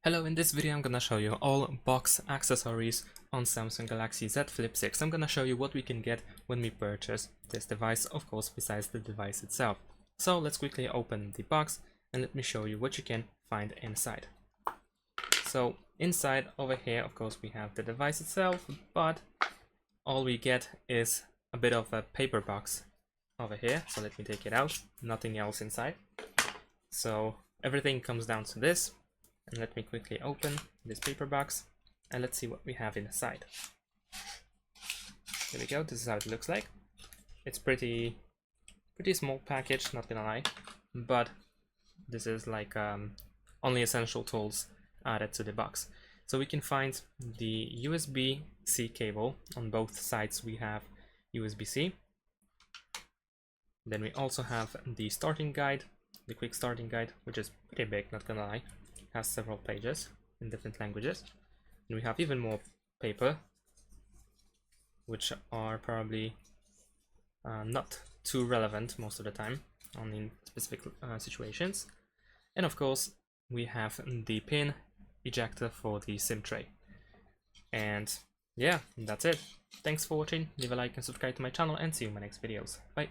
Hello, in this video I'm gonna show you all box accessories on Samsung Galaxy Z Flip 6. I'm gonna show you what we can get when we purchase this device, of course, besides the device itself. So let's quickly open the box and let me show you what you can find inside. So inside over here, of course, we have the device itself, but all we get is a bit of a paper box over here. So let me take it out, nothing else inside. So everything comes down to this. And let me quickly open this paper box and let's see what we have inside. There we go, this is how it looks like. It's pretty small package, not gonna lie, but this is like only essential tools added to the box. So we can find the USB-C cable. On both sides we have USB-C. Then we also have the starting guide, the quick starting guide, which is pretty big, not gonna lie. Has several pages in different languages, and we have even more paper, which are probably not too relevant most of the time, only in specific situations. And of course we have the pin ejector for the SIM tray. And yeah, that's it. Thanks for watching, leave a like and subscribe to my channel, and see you in my next videos. Bye.